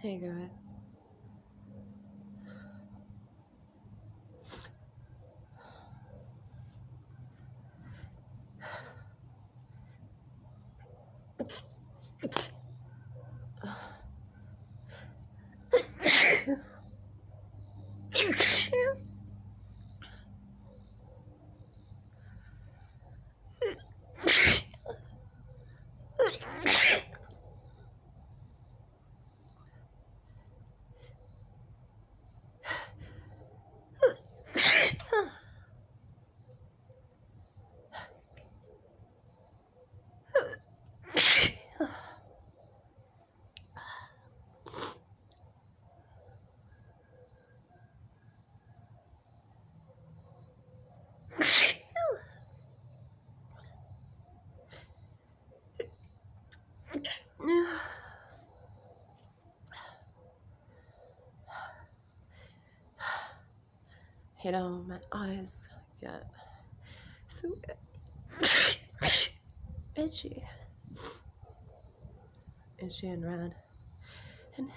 Hey guys. You know, my eyes get so itchy. Itchy and red. And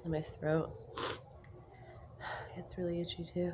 my throat gets really itchy too.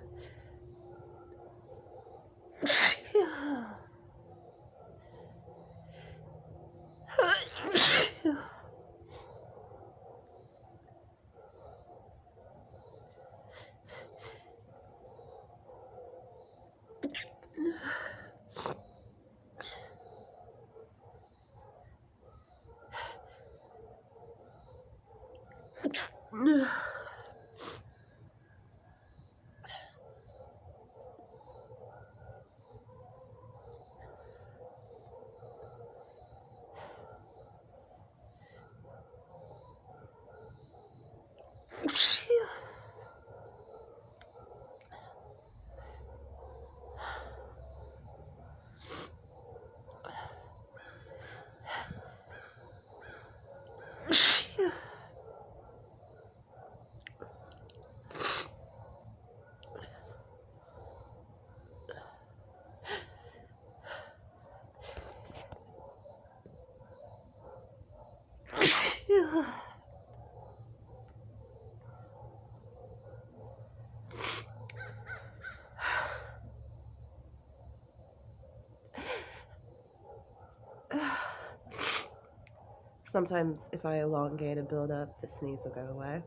Sometimes if I elongate and build up, the sneeze will go away.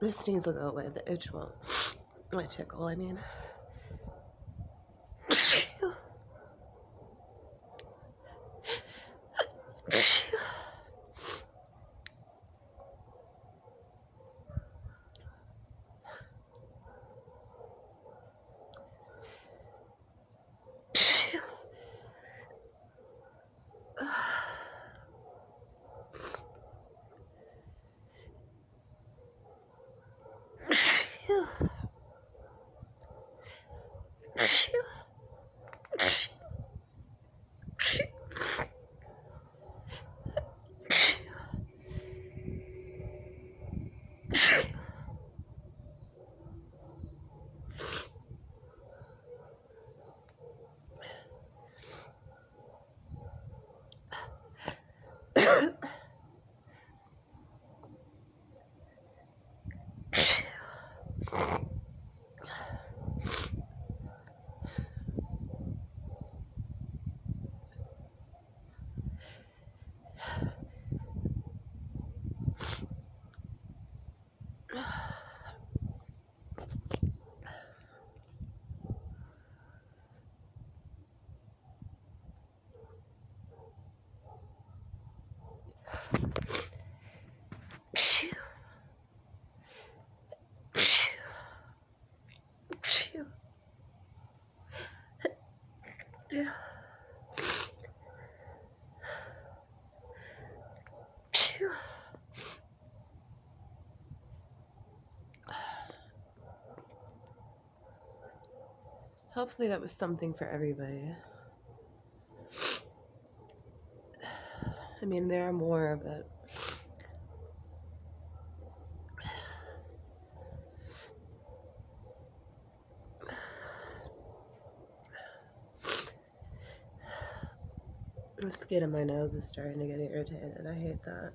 The sneeze will go away, the itch won't. My tickle, I mean. Hopefully that was something for everybody. I mean, there are more, but the skin of my nose is starting to get irritated. I hate that.